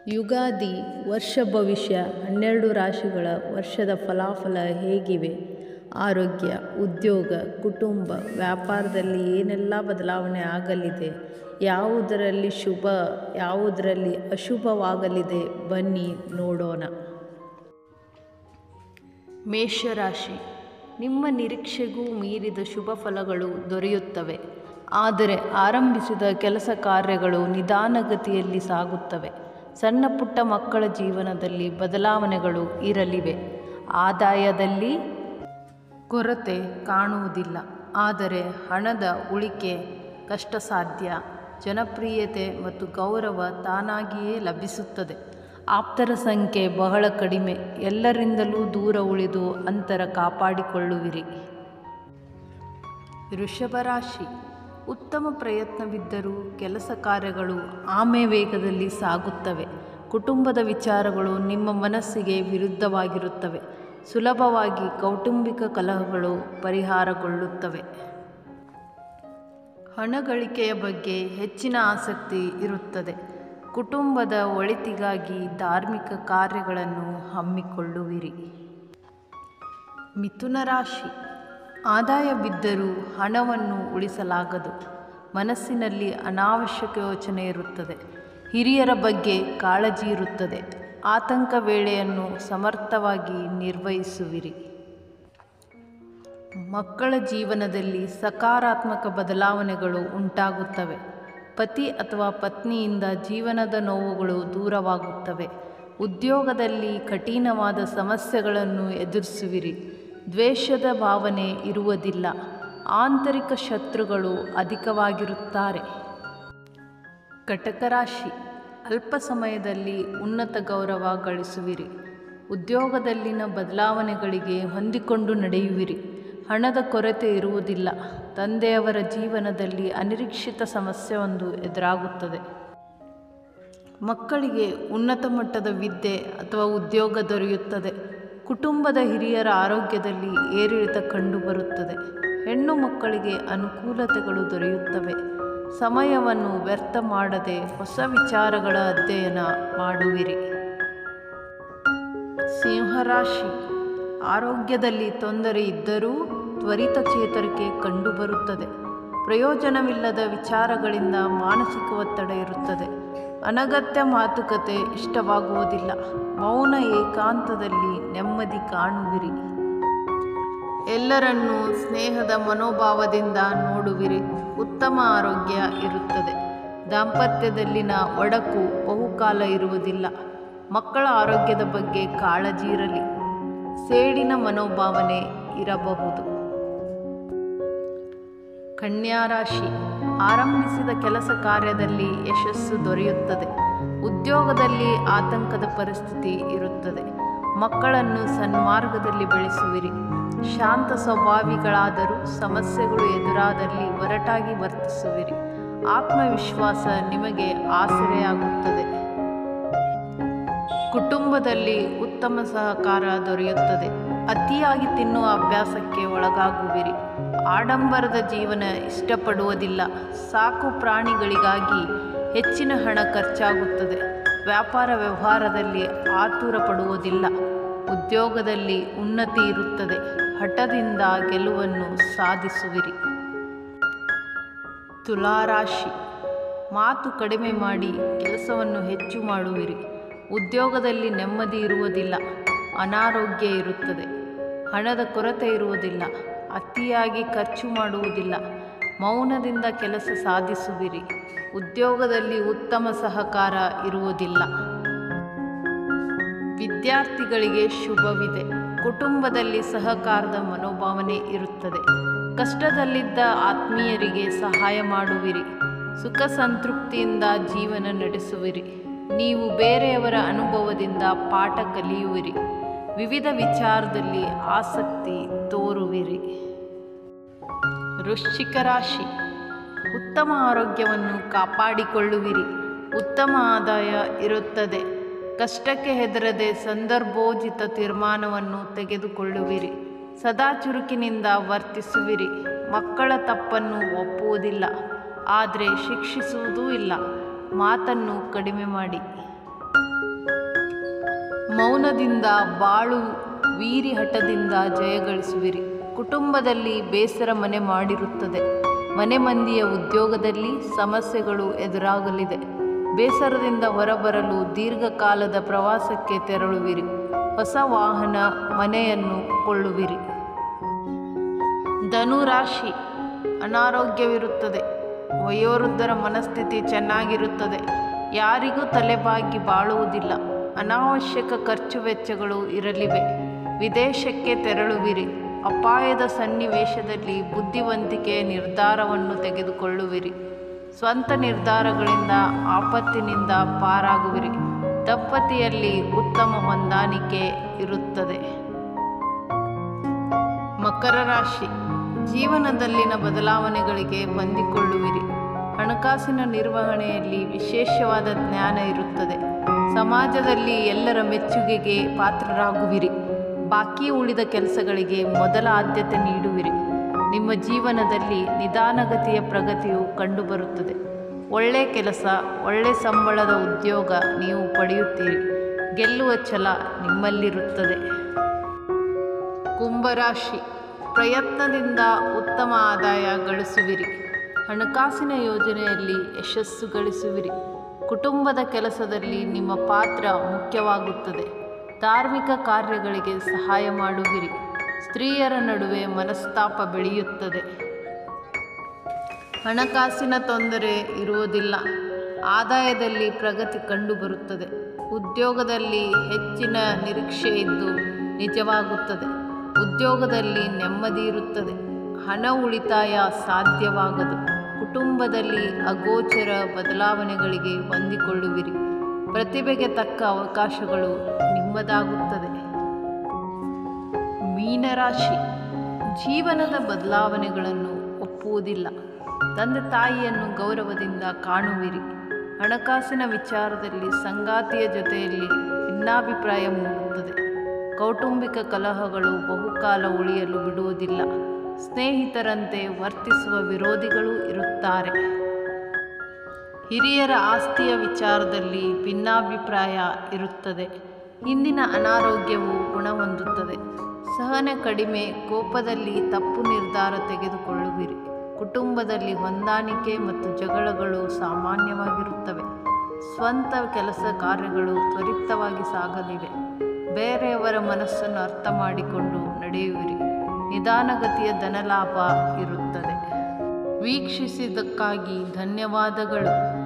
ಯುಗಾದಿ ವರ್ಷ ಭವಿಷ್ಯ 12 ರಾಶಿಗಳ ವರ್ಷದ ಫಲಾಫಲ ಹೇಗಿವೆ? ಆರೋಗ್ಯ, ಉದ್ಯೋಗ, ಕುಟುಂಬ, ವ್ಯಾಪಾರದಲ್ಲಿ ಏನೆಲ್ಲ ಬದಲಾವಣೆ ಆಗಲಿದೆ? ಯಾವುದರಲ್ಲಿ ಶುಭ, ಯಾವುದರಲ್ಲಿ ಅಶುಭವಾಗಲಿದೆ? ಬನ್ನಿ ನೋಡೋಣ. ಮೇಷರಾಶಿ, ನಿಮ್ಮ ನಿರೀಕ್ಷೆಗೂ ಮೀರಿದ ಶುಭ ಫಲಗಳು ದೊರೆಯುತ್ತವೆ. ಆದರೆ ಆರಂಭಿಸಿದ ಕೆಲಸ ಕಾರ್ಯಗಳು ನಿಧಾನಗತಿಯಲ್ಲಿ ಸಾಗುತ್ತವೆ. ಸಣ್ಣ ಪುಟ್ಟ ಮಕ್ಕಳ ಜೀವನದಲ್ಲಿ ಬದಲಾವಣೆಗಳು ಇರಲಿವೆ. ಆದಾಯದಲ್ಲಿ ಕೊರತೆ ಕಾಣುವುದಿಲ್ಲ, ಆದರೆ ಹಣದ ಉಳಿಕೆ ಕಷ್ಟಸಾಧ್ಯ. ಜನಪ್ರಿಯತೆ ಮತ್ತು ಗೌರವ ತಾನಾಗಿಯೇ ಲಭಿಸುತ್ತದೆ. ಆಪ್ತರ ಸಂಖ್ಯೆ ಬಹಳ ಕಡಿಮೆ. ಎಲ್ಲರಿಂದಲೂ ದೂರ ಉಳಿದು ಅಂತರ ಕಾಪಾಡಿಕೊಳ್ಳುವಿರಿ. ವೃಷಭ ರಾಶಿ, ಉತ್ತಮ ಪ್ರಯತ್ನವಿದ್ದರೂ ಕೆಲಸ ಕಾರ್ಯಗಳು ಆಮೆ ವೇಗದಲ್ಲಿ ಸಾಗುತ್ತವೆ. ಕುಟುಂಬದ ವಿಚಾರಗಳು ನಿಮ್ಮ ಮನಸ್ಸಿಗೆ ವಿರುದ್ಧವಾಗಿರುತ್ತವೆ. ಸುಲಭವಾಗಿ ಕೌಟುಂಬಿಕ ಕಲಹಗಳು ಪರಿಹಾರಗೊಳ್ಳುತ್ತವೆ. ಹಣ ಗಳಿಕೆಯ ಬಗ್ಗೆ ಹೆಚ್ಚಿನ ಆಸಕ್ತಿ ಇರುತ್ತದೆ. ಕುಟುಂಬದ ಒಳಿತಿಗಾಗಿ ಧಾರ್ಮಿಕ ಕಾರ್ಯಗಳನ್ನು ಹಮ್ಮಿಕೊಳ್ಳುವಿರಿ. ಮಿಥುನ ರಾಶಿ, ಆದಾಯ ಬಿದ್ದರೂ ಹಣವನ್ನು ಉಳಿಸಲಾಗದು. ಮನಸ್ಸಿನಲ್ಲಿ ಅನಾವಶ್ಯಕ ಯೋಚನೆ ಇರುತ್ತದೆ. ಹಿರಿಯರ ಬಗ್ಗೆ ಕಾಳಜಿ ಇರುತ್ತದೆ. ಆತಂಕ ವೇಳೆಯನ್ನು ಸಮರ್ಥವಾಗಿ ನಿರ್ವಹಿಸುವಿರಿ. ಮಕ್ಕಳ ಜೀವನದಲ್ಲಿ ಸಕಾರಾತ್ಮಕ ಬದಲಾವಣೆಗಳು ಉಂಟಾಗುತ್ತವೆ. ಪತಿ ಅಥವಾ ಪತ್ನಿಯಿಂದ ಜೀವನದ ನೋವುಗಳು ದೂರವಾಗುತ್ತವೆ. ಉದ್ಯೋಗದಲ್ಲಿ ಕಠಿಣವಾದ ಸಮಸ್ಯೆಗಳನ್ನು ಎದುರಿಸುವಿರಿ. ದ್ವೇಷದ ಭಾವನೆ ಇರುವುದಿಲ್ಲ. ಆಂತರಿಕ ಶತ್ರುಗಳು ಅಧಿಕವಾಗಿರುತ್ತಾರೆ. ಕಟಕ ರಾಶಿ, ಅಲ್ಪ ಸಮಯದಲ್ಲಿ ಉನ್ನತ ಗೌರವ ಗಳಿಸುವಿರಿ. ಉದ್ಯೋಗದಲ್ಲಿನ ಬದಲಾವಣೆಗಳಿಗೆ ಹೊಂದಿಕೊಂಡು ನಡೆಯುವಿರಿ. ಹಣದ ಕೊರತೆ ಇರುವುದಿಲ್ಲ. ತಂದೆಯವರ ಜೀವನದಲ್ಲಿ ಅನಿರೀಕ್ಷಿತ ಸಮಸ್ಯೆಯೊಂದು ಎದುರಾಗುತ್ತದೆ. ಮಕ್ಕಳಿಗೆ ಉನ್ನತ ಮಟ್ಟದ ವಿದ್ಯೆ ಅಥವಾ ಉದ್ಯೋಗ ದೊರೆಯುತ್ತದೆ. ಕುಟುಂಬದ ಹಿರಿಯರ ಆರೋಗ್ಯದಲ್ಲಿ ಏರಿಳಿತ ಕಂಡುಬರುತ್ತದೆ. ಹೆಣ್ಣು ಮಕ್ಕಳಿಗೆ ಅನುಕೂಲತೆಗಳು ದೊರೆಯುತ್ತವೆ. ಸಮಯವನ್ನು ವ್ಯರ್ಥ ಮಾಡದೆ ಹೊಸ ವಿಚಾರಗಳ ಅಧ್ಯಯನ ಮಾಡುವಿರಿ. ಸಿಂಹರಾಶಿ, ಆರೋಗ್ಯದಲ್ಲಿ ತೊಂದರೆ ಇದ್ದರೂ ತ್ವರಿತ ಚೇತರಿಕೆ ಕಂಡುಬರುತ್ತದೆ. ಪ್ರಯೋಜನವಿಲ್ಲದ ವಿಚಾರಗಳಿಂದ ಮಾನಸಿಕ ಒತ್ತಡ ಇರುತ್ತದೆ. ಅನಗತ್ಯ ಮಾತುಕತೆ ಇಷ್ಟವಾಗುವುದಿಲ್ಲ. ಮೌನ ಏಕಾಂತದಲ್ಲಿ ನೆಮ್ಮದಿ ಕಾಣುವಿರಿ. ಎಲ್ಲರನ್ನೂ ಸ್ನೇಹದ ಮನೋಭಾವದಿಂದ ನೋಡುವಿರಿ. ಉತ್ತಮ ಆರೋಗ್ಯ ಇರುತ್ತದೆ. ದಾಂಪತ್ಯದಲ್ಲಿನ ಒಡಕು ಬಹುಕಾಲ ಇರುವುದಿಲ್ಲ. ಮಕ್ಕಳ ಆರೋಗ್ಯದ ಬಗ್ಗೆ ಕಾಳಜಿ ಇರಲಿ. ಸೇಡಿನ ಮನೋಭಾವನೆ ಇರಬಹುದು. ಕನ್ಯಾ ರಾಶಿ, ಆರಂಭಿಸಿದ ಕೆಲಸ ಕಾರ್ಯದಲ್ಲಿ ಯಶಸ್ಸು ದೊರೆಯುತ್ತದೆ. ಉದ್ಯೋಗದಲ್ಲಿ ಆತಂಕದ ಪರಿಸ್ಥಿತಿ ಇರುತ್ತದೆ. ಮಕ್ಕಳನ್ನು ಸನ್ಮಾರ್ಗದಲ್ಲಿ ಬೆಳೆಸುವಿರಿ. ಶಾಂತ ಸ್ವಭಾವಿಗಳಾದರೂ ಸಮಸ್ಯೆಗಳು ಎದುರಾದಲ್ಲಿ ಒರಟಾಗಿ ವರ್ತಿಸುವಿರಿ. ಆತ್ಮವಿಶ್ವಾಸ ನಿಮಗೆ ಆಸರೆಯಾಗುತ್ತದೆ. ಕುಟುಂಬದಲ್ಲಿ ಉತ್ತಮ ಸಹಕಾರ ದೊರೆಯುತ್ತದೆ. ಅತಿಯಾಗಿ ತಿನ್ನುವ ಅಭ್ಯಾಸಕ್ಕೆ ಒಳಗಾಗುವಿರಿ. ಆಡಂಬರದ ಜೀವನ ಇಷ್ಟಪಡುವುದಿಲ್ಲ. ಸಾಕು ಪ್ರಾಣಿಗಳಿಗಾಗಿ ಹೆಚ್ಚಿನ ಹಣ ಖರ್ಚಾಗುತ್ತದೆ. ವ್ಯಾಪಾರ ವ್ಯವಹಾರದಲ್ಲಿ ಆತುರ ಪಡುವುದಿಲ್ಲ. ಉದ್ಯೋಗದಲ್ಲಿ ಉನ್ನತಿ ಇರುತ್ತದೆ. ಹಠದಿಂದ ಗೆಲುವನ್ನು ಸಾಧಿಸುವಿರಿ. ತುಲಾರಾಶಿ, ಮಾತು ಕಡಿಮೆ ಮಾಡಿ ಕೆಲಸವನ್ನು ಹೆಚ್ಚು ಮಾಡುವಿರಿ. ಉದ್ಯೋಗದಲ್ಲಿ ನೆಮ್ಮದಿ ಇರುವುದಿಲ್ಲ. ಅನಾರೋಗ್ಯ ಇರುತ್ತದೆ. ಹಣದ ಕೊರತೆ ಇರುವುದಿಲ್ಲ. ಅತಿಯಾಗಿ ಖರ್ಚು ಮಾಡುವುದಿಲ್ಲ. ಮೌನದಿಂದ ಕೆಲಸ ಸಾಧಿಸುವಿರಿ. ಉದ್ಯೋಗದಲ್ಲಿ ಉತ್ತಮ ಸಹಕಾರ ಇರುವುದಿಲ್ಲ. ವಿದ್ಯಾರ್ಥಿಗಳಿಗೆ ಶುಭವಿದೆ. ಕುಟುಂಬದಲ್ಲಿ ಸಹಕಾರದ ಮನೋಭಾವನೆ ಇರುತ್ತದೆ. ಕಷ್ಟದಲ್ಲಿದ್ದ ಆತ್ಮೀಯರಿಗೆ ಸಹಾಯ ಮಾಡುವಿರಿ. ಸುಖ ಸಂತೃಪ್ತಿಯಿಂದ ಜೀವನ ನಡೆಸುವಿರಿ. ನೀವು ಬೇರೆಯವರ ಅನುಭವದಿಂದ ಪಾಠ ಕಲಿಯುವಿರಿ. ವಿವಿಧ ವಿಚಾರದಲ್ಲಿ ಆಸಕ್ತಿ ತೋರುವಿರಿ. ವೃಶ್ಚಿಕ ರಾಶಿ, ಉತ್ತಮ ಆರೋಗ್ಯವನ್ನು ಕಾಪಾಡಿಕೊಳ್ಳುವಿರಿ. ಉತ್ತಮ ಆದಾಯ ಇರುತ್ತದೆ. ಕಷ್ಟಕ್ಕೆ ಹೆದರದೆ ಸಂದರ್ಭೋಚಿತ ತೀರ್ಮಾನವನ್ನು ತೆಗೆದುಕೊಳ್ಳುವಿರಿ. ಸದಾ ಚುರುಕಿನಿಂದ ವರ್ತಿಸುವಿರಿ. ಮಕ್ಕಳ ತಪ್ಪನ್ನು ಒಪ್ಪುವುದಿಲ್ಲ, ಆದರೆ ಶಿಕ್ಷಿಸುವುದೂ ಇಲ್ಲ. ಮಾತನ್ನು ಕಡಿಮೆ ಮಾಡಿ. ಮೌನದಿಂದ ಬಾಳು ವೀರಿ ಹಠದಿಂದ ಜಯಗಳಿಸುವಿರಿ. ಕುಟುಂಬದಲ್ಲಿ ಬೇಸರ ಮನೆ ಮಾಡಿರುತ್ತದೆ. ಮನೆ ಮಂದಿಯ ಉದ್ಯೋಗದಲ್ಲಿ ಸಮಸ್ಯೆಗಳು ಎದುರಾಗಲಿದೆ. ಬೇಸರದಿಂದ ಹೊರಬರಲು ದೀರ್ಘಕಾಲದ ಪ್ರವಾಸಕ್ಕೆ ತೆರಳುವಿರಿ. ಹೊಸ ವಾಹನ ಮನೆಯನ್ನು ಕೊಳ್ಳುವಿರಿ. ಧನುರಾಶಿ, ಅನಾರೋಗ್ಯವಿರುತ್ತದೆ. ವಯೋವೃದ್ಧರ ಮನಸ್ಥಿತಿ ಚೆನ್ನಾಗಿರುತ್ತದೆ. ಯಾರಿಗೂ ತಲೆಬಾಗಿ ಬಾಳುವುದಿಲ್ಲ. ಅನಾವಶ್ಯಕ ಖರ್ಚು ವೆಚ್ಚಗಳು ಇರಲಿವೆ. ವಿದೇಶಕ್ಕೆ ತೆರಳುವಿರಿ. ಅಪಾಯದ ಸನ್ನಿವೇಶದಲ್ಲಿ ಬುದ್ಧಿವಂತಿಕೆಯ ನಿರ್ಧಾರವನ್ನು ತೆಗೆದುಕೊಳ್ಳುವಿರಿ. ಸ್ವಂತ ನಿರ್ಧಾರಗಳಿಂದ ಆಪತ್ತಿನಿಂದ ಪಾರಾಗುವಿರಿ. ದಂಪತಿಯಲ್ಲಿ ಉತ್ತಮ ಹೊಂದಾಣಿಕೆ ಇರುತ್ತದೆ. ಮಕರ ರಾಶಿ, ಜೀವನದಲ್ಲಿನ ಬದಲಾವಣೆಗಳಿಗೆ ಹೊಂದಿಕೊಳ್ಳುವಿರಿ. ಹಣಕಾಸಿನ ನಿರ್ವಹಣೆಯಲ್ಲಿ ವಿಶೇಷವಾದ ಜ್ಞಾನ ಇರುತ್ತದೆ. ಸಮಾಜದಲ್ಲಿ ಎಲ್ಲರ ಮೆಚ್ಚುಗೆಗೆ ಪಾತ್ರರಾಗುವಿರಿ. ಬಾಕಿ ಉಳಿದ ಕೆಲಸಗಳಿಗೆ ಮೊದಲ ಆದ್ಯತೆ ನೀಡುವಿರಿ. ನಿಮ್ಮ ಜೀವನದಲ್ಲಿ ನಿಧಾನಗತಿಯ ಪ್ರಗತಿಯು ಕಂಡುಬರುತ್ತದೆ. ಒಳ್ಳೆಯ ಕೆಲಸ, ಒಳ್ಳೆಯ ಸಂಬಳದ ಉದ್ಯೋಗ ನೀವು ಪಡೆಯುತ್ತೀರಿ. ಗೆಲ್ಲುವ ಛಲ ನಿಮ್ಮಲ್ಲಿರುತ್ತದೆ. ಕುಂಭರಾಶಿ, ಪ್ರಯತ್ನದಿಂದ ಉತ್ತಮ ಆದಾಯ ಗಳಿಸುವಿರಿ. ಹಣಕಾಸಿನ ಯೋಜನೆಯಲ್ಲಿ ಯಶಸ್ಸು ಗಳಿಸುವಿರಿ. ಕುಟುಂಬದ ಕೆಲಸದಲ್ಲಿ ನಿಮ್ಮ ಪಾತ್ರ ಮುಖ್ಯವಾಗುತ್ತದೆ. ಧಾರ್ಮಿಕ ಕಾರ್ಯಗಳಿಗೆ ಸಹಾಯ ಮಾಡುವಿರಿ. ಸ್ತ್ರೀಯರ ನಡುವೆ ಮನಸ್ತಾಪ ಬೆಳೆಯುತ್ತದೆ. ಹಣಕಾಸಿನ ತೊಂದರೆ ಇರುವುದಿಲ್ಲ. ಆದಾಯದಲ್ಲಿ ಪ್ರಗತಿ ಕಂಡುಬರುತ್ತದೆ. ಉದ್ಯೋಗದಲ್ಲಿ ಹೆಚ್ಚಿನ ನಿರೀಕ್ಷೆ ಇದ್ದು ನಿಜವಾಗುತ್ತದೆ. ಉದ್ಯೋಗದಲ್ಲಿ ನೆಮ್ಮದಿ ಇರುತ್ತದೆ. ಹಣ ಉಳಿತಾಯ ಸಾಧ್ಯವಾಗದು. ಕುಟುಂಬದಲ್ಲಿ ಅಗೋಚರ ಬದಲಾವಣೆಗಳಿಗೆ ಹೊಂದಿಕೊಳ್ಳುವಿರಿ. ಪ್ರತಿಭೆಗೆ ತಕ್ಕ ಅವಕಾಶಗಳು ನಿಮ್ಮದಾಗುತ್ತದೆ. ಮೀನರಾಶಿ, ಜೀವನದ ಬದಲಾವಣೆಗಳನ್ನು ಒಪ್ಪುವುದಿಲ್ಲ. ತಂದೆ ತಾಯಿಯನ್ನು ಗೌರವದಿಂದ ಕಾಣುವಿರಿ. ಹಣಕಾಸಿನ ವಿಚಾರದಲ್ಲಿ ಸಂಗಾತಿಯ ಜೊತೆಯಲ್ಲಿ ಭಿನ್ನಾಭಿಪ್ರಾಯ ಮೂಡುತ್ತದೆ. ಕೌಟುಂಬಿಕ ಕಲಹಗಳು ಬಹುಕಾಲ ಉಳಿಯಲು ಬಿಡುವುದಿಲ್ಲ. ಸ್ನೇಹಿತರಂತೆ ವರ್ತಿಸುವ ವಿರೋಧಿಗಳು ಇರುತ್ತಾರೆ. ಹಿರಿಯರ ಆಸ್ತಿಯ ವಿಚಾರದಲ್ಲಿ ಭಿನ್ನಾಭಿಪ್ರಾಯ ಇರುತ್ತದೆ. ಇಂದಿನ ಅನಾರೋಗ್ಯವು ಗುಣಹೊಂದುತ್ತದೆ. ಸಹನೆ ಕಡಿಮೆ. ಕೋಪದಲ್ಲಿ ತಪ್ಪು ನಿರ್ಧಾರ ತೆಗೆದುಕೊಳ್ಳುವಿರಿ. ಕುಟುಂಬದಲ್ಲಿ ಹೊಂದಾಣಿಕೆ ಮತ್ತು ಜಗಳಗಳು ಸಾಮಾನ್ಯವಾಗಿರುತ್ತವೆ. ಸ್ವಂತ ಕೆಲಸ ಕಾರ್ಯಗಳು ತ್ವರಿತವಾಗಿ ಸಾಗಲಿವೆ. ಬೇರೆಯವರ ಮನಸ್ಸನ್ನು ಅರ್ಥ ಮಾಡಿಕೊಂಡು ನಡೆಯುವಿರಿ. ನಿಧಾನಗತಿಯ ಧನಲಾಭ ಇರುತ್ತದೆ. ವೀಕ್ಷಿಸಿದ್ದಕ್ಕಾಗಿ ಧನ್ಯವಾದಗಳು.